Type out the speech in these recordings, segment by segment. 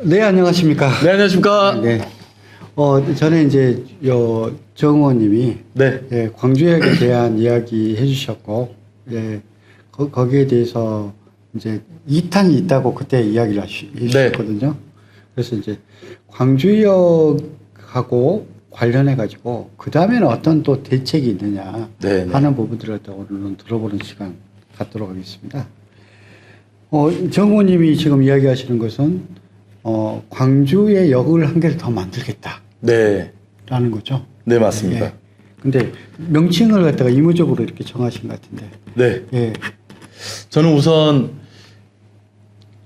네, 안녕하십니까. 네, 안녕하십니까. 네. 저는 이제, 정 의원님이, 네. 예, 광주역에 대한 이야기 해주셨고, 예, 거기에 대해서 이제 2탄이 있다고 그때 이야기를 해주셨거든요. 그래서 이제 광주역하고 관련해가지고, 그 다음에는 어떤 또 대책이 있느냐 네, 네. 하는 부분들을 또 오늘은 들어보는 시간 갖도록 하겠습니다. 정 의원님이 지금 이야기하시는 것은 광주의 역을 한 개를 더 만들겠다. 네. 라는 거죠. 네, 맞습니다. 예. 근데 명칭을 갖다가 의무적으로 이렇게 정하신 것 같은데. 네. 예. 저는 우선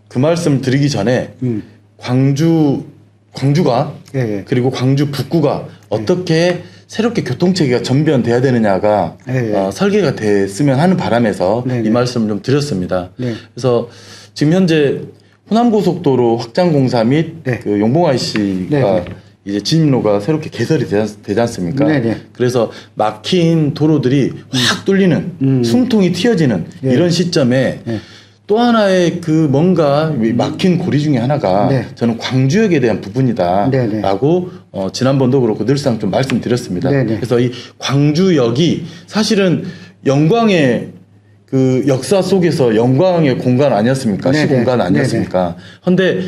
그 말씀 드리기 전에 광주가 예, 예. 그리고 광주 북구가 어떻게 새롭게 교통체계가 전변돼야 되느냐가 예, 예. 설계가 됐으면 하는 바람에서 네, 이 네. 말씀을 좀 드렸습니다. 네. 그래서 지금 현재 호남고속도로 확장 공사 및 네. 그 용봉 IC가 네, 네. 이제 진입로가 새롭게 개설이 되지 않습니까? 네, 네. 그래서 막힌 도로들이 확 뚫리는 숨통이 튀어지는 네. 이런 시점에 네. 또 하나의 그 뭔가 막힌 고리 중에 하나가 네. 저는 광주역에 대한 부분이다라고 지난번도 그렇고 늘상 좀 말씀드렸습니다. 네, 네. 그래서 이 광주역이 사실은 영광의 그 역사 속에서 영광의 공간 아니었습니까? 네네. 시공간 아니었습니까? 그런데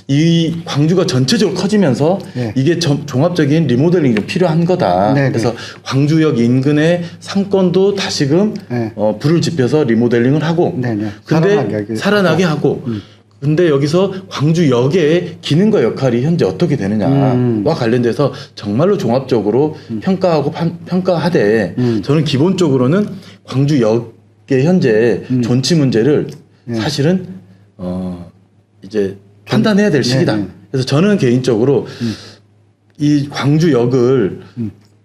이 광주가 전체적으로 커지면서 네. 이게 종합적인 리모델링이 좀 필요한 거다. 네네. 그래서 광주역 인근의 상권도 다시금 네. 불을 지펴서 리모델링을 하고 네네. 근데 살아나게 하고 근데 여기서 광주역의 기능과 역할이 현재 어떻게 되느냐와 관련돼서 정말로 종합적으로 평가하고 평가하되 저는 기본적으로는 광주역의 현재 존치 문제를 사실은 이제 판단해야 될 시기다. 네네. 그래서 저는 개인적으로 이 광주역을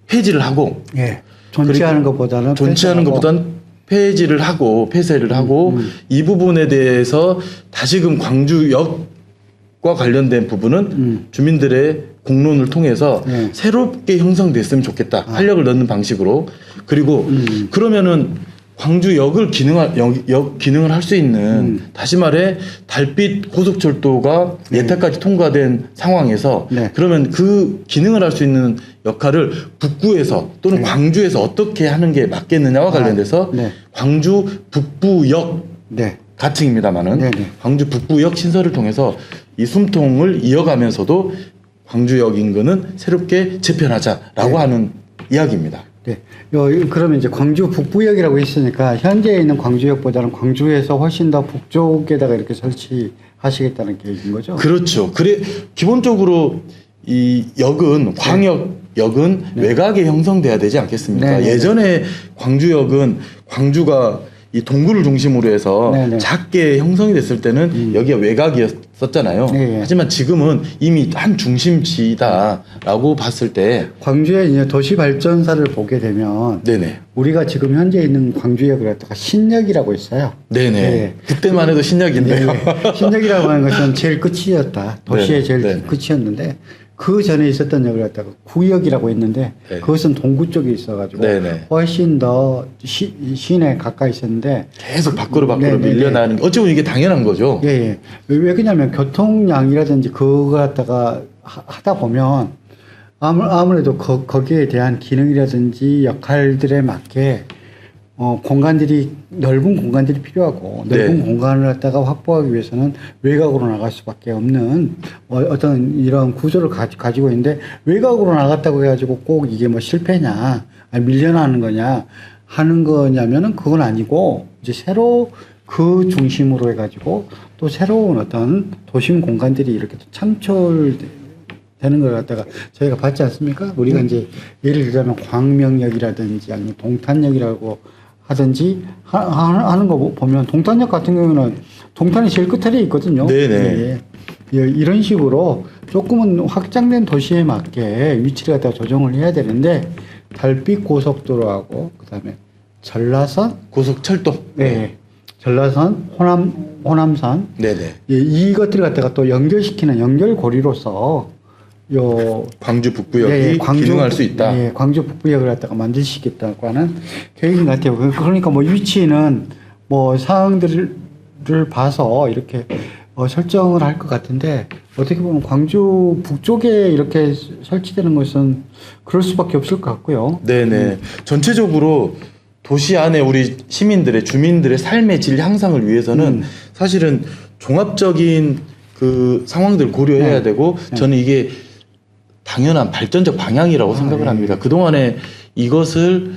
폐지를 하고 예. 존치하는 것보다는 존치하는 것보다는 폐지를 하고 폐쇄를 하고 이 부분에 대해서 다시금 광주역과 관련된 부분은 주민들의 공론을 통해서 네. 새롭게 형성됐으면 좋겠다. 활력을 넣는 방식으로 그리고 그러면은 광주역을 기능을 할 수 있는 다시 말해 달빛 고속철도가 예타까지 통과된 상황에서 네. 그러면 그 기능을 할 수 있는 역할을 북구에서 또는 광주에서 어떻게 하는 게 맞겠느냐와 관련돼서 네. 광주 북부역 네. 가칭입니다만은 네, 네. 광주 북부역 신설을 통해서 이 숨통을 이어가면서도 광주역 인근은 새롭게 재편하자라고 네. 하는 이야기입니다. 네. 그러면 이제 광주 북부역이라고 했으니까 현재 있는 광주역보다는 광주에서 훨씬 더 북쪽에다가 이렇게 설치하시겠다는 계획인 거죠? 그렇죠. 그래 기본적으로 이 역은 광역역은 외곽에 형성돼야 되지 않겠습니까? 네네네. 예전에 광주역은 광주가 이 동구를 중심으로 해서 네네. 작게 형성이 됐을 때는 여기가 외곽이었었잖아요. 네네. 하지만 지금은 이미 한 중심지다라고 봤을 때 광주의 이제 도시발전사를 보게 되면 네네. 우리가 지금 현재 있는 광주역을 갖다가 신역이라고 했어요. 네네. 네. 그때만 해도 신역인데요. 네. 신역이라고 하는 것은 제일 끝이었다. 도시의 네, 제일 네. 끝이었는데 그 전에 있었던 역을 갖다가 구역이라고 했는데 네. 그것은 동구 쪽에 있어가지고 네, 네. 훨씬 더 시내 가까이 있었는데 계속 밖으로 네네네. 밀려나는 게 어찌 보면 이게 당연한 거죠. 예, 예. 왜 그러냐면 교통량이라든지 그거 갖다가 하다 보면 아무래도 거기에 대한 기능이라든지 역할들에 맞게 넓은 공간들이 필요하고 넓은 네. 공간을 갖다가 확보하기 위해서는 외곽으로 나갈 수밖에 없는 어떤 이런 구조를 가지고 있는데 외곽으로 나갔다고 해가지고 꼭 이게 뭐 실패냐, 아니 밀려나는 거냐 하는 거냐면은 그건 아니고 이제 새로 그 중심으로 해가지고 또 새로운 어떤 도심 공간들이 이렇게 또 창출되는 걸 갖다가 저희가 봤지 않습니까? 우리가 이제 예를 들자면 광명역이라든지 아니면 동탄역이라고 하든지 하는 거 보면 동탄역 같은 경우는 동탄이 제일 끝에 있거든요. 네네. 예, 예. 이런 식으로 조금은 확장된 도시에 맞게 위치를 갖다가 조정을 해야 되는데 달빛 고속도로하고 그다음에 전라선 고속철도. 네. 전라선, 호남선. 네네. 예, 이것들을 갖다가 또 연결시키는 연결고리로서 광주 북부역이 기능할 수 있다. 예, 광주 북부역을 갖다가 만드시겠다고 하는 계획인 것 같아요. 그러니까 뭐 위치는 뭐 사항들을 봐서 이렇게 설정을 할 것 같은데 어떻게 보면 광주 북쪽에 이렇게 설치되는 것은 그럴 수밖에 없을 것 같고요. 네네. 전체적으로 도시 안에 우리 시민들의 주민들의 삶의 질 향상을 위해서는 사실은 종합적인 그 상황들을 고려해야 네. 되고 네. 저는 이게 당연한 발전적 방향이라고 생각을 네. 합니다. 그동안에 이것을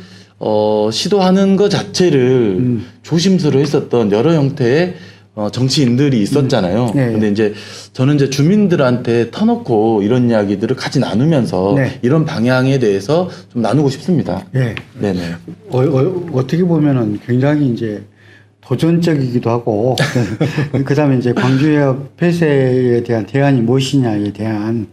시도하는 것 자체를 조심스러워 했었던 여러 형태의 정치인들이 있었잖아요. 네. 근데 이제 저는 이제 주민들한테 터놓고 이런 이야기들을 같이 나누면서 네. 이런 방향에 대해서 좀 나누고 싶습니다. 예. 네네. 어떻게 보면은 굉장히 이제 도전적이기도 하고, 그 다음에 이제 광주역 폐쇄에 대한 대안이 무엇이냐에 대한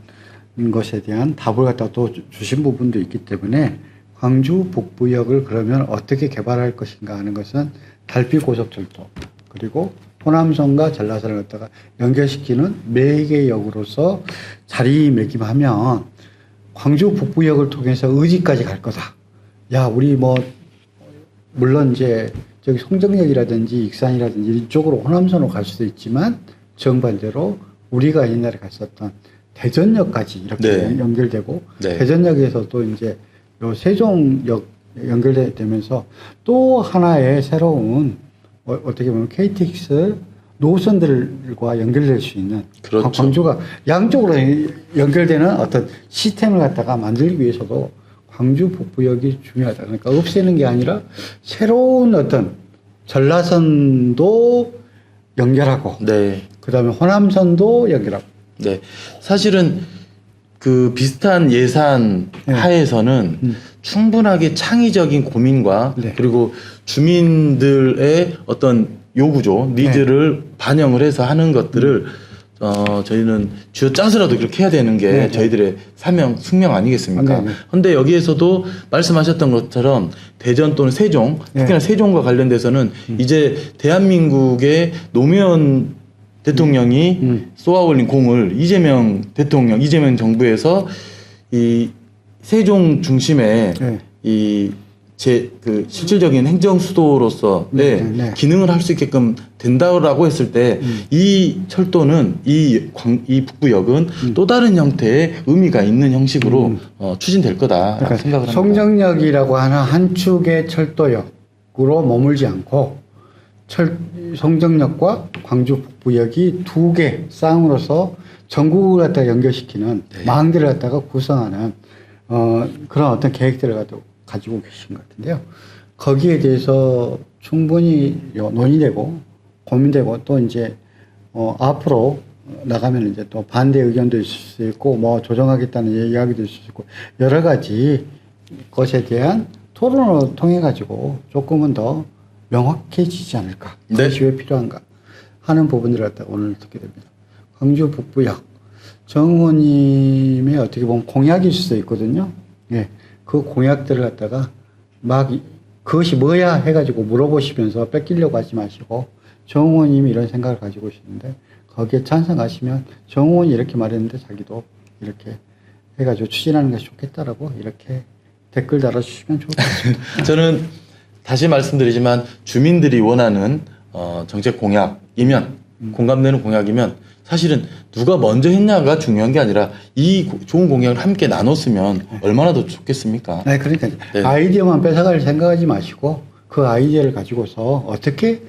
것에 대한 답을 갖다 또 주신 부분도 있기 때문에 광주 북부역을 그러면 어떻게 개발할 것인가 하는 것은 달빛 고속철도 그리고 호남선과 전라선을 갖다가 연결시키는 4개 역으로서 자리매김하면 광주 북부역을 통해서 의지까지 갈 거다. 야, 우리 뭐 물론 이제 저기 송정역이라든지 익산이라든지 이쪽으로 호남선으로 갈 수도 있지만 정반대로 우리가 옛날에 갔었던 대전역까지 이렇게 네. 연결되고 네. 대전역에서 또 이제 요 세종역 연결되면서 또 하나의 새로운 어떻게 보면 KTX 노선들과 연결될 수 있는 그렇죠. 광주가 양쪽으로 연결되는 어떤 시스템을 갖다가 만들기 위해서도 광주 북부역이 중요하다. 그러니까 없애는 게 아니라 새로운 어떤 전라선도 연결하고 네. 그다음에 호남선도 연결하고 네. 사실은 그 비슷한 예산 네. 하에서는 충분하게 창의적인 고민과 네. 그리고 주민들의 어떤 요구죠, 니즈를 반영을 해서 하는 것들을 저희는 쥐어짜서라도 그렇게 해야 되는 게 네. 저희들의 사명, 숙명 아니겠습니까? 네. 근데 여기에서도 말씀하셨던 것처럼 대전 또는 세종, 특히나 네. 세종과 관련돼서는 이제 대한민국의 노무현 대통령이 쏘아 올린 공을 이재명 대통령, 이재명 정부에서 이 세종 중심의 네. 그 실질적인 행정 수도로서의 네. 기능을 할 수 있게끔 된다라고 했을 때 이 철도는 이 북부역은 또 다른 형태의 의미가 있는 형식으로 추진될 거다라고 그러니까 생각을 합니다. 송정역이라고 하는 한 축의 철도역으로 머물지 않고 송정역과 광주 북부역이 2개 쌍으로서 전국을 갖다가 연결시키는 네. 망대를 갖다가 구성하는 그런 어떤 계획들을 가지고 계신 것 같은데요. 거기에 대해서 충분히 논의되고 고민되고 또 이제 앞으로 나가면 이제 또 반대 의견도 있을 수 있고 뭐 조정하겠다는 이야기도 있을 수 있고 여러 가지 것에 대한 토론을 통해 가지고 조금은 더 명확해지지 않을까. 네. 그것이 왜 필요한가 하는 부분들을 갖다가 오늘 듣게 됩니다. 광주 북부역 정 의원님의 어떻게 보면 공약일 수도 있거든요. 예. 그 공약들을 갖다가 막 그것이 뭐야 해가지고 물어보시면서 뺏기려고 하지 마시고 정 의원님이 이런 생각을 가지고 계시는데 거기에 찬성하시면 정 의원이 이렇게 말했는데 자기도 이렇게 해가지고 추진하는 것이 좋겠다라고 이렇게 댓글 달아주시면 좋을 것 같습니다. 저는 다시 말씀드리지만 주민들이 원하는 정책 공약이면 공감되는 공약이면 사실은 누가 먼저 했냐가 중요한 게 아니라 이 좋은 공약을 함께 나눴으면 얼마나 더 좋겠습니까? 네, 그러니까 네. 아이디어만 뺏어갈 생각하지 마시고 그 아이디어를 가지고서 어떻게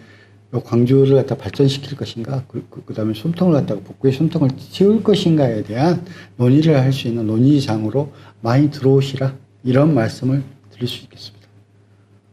요 광주를 갖다 발전시킬 것인가, 그다음에 숨통을 갖다가 북구의 숨통을 틔울 것인가에 대한 논의를 할 수 있는 논의장으로 많이 들어오시라 이런 말씀을 드릴 수 있겠습니다.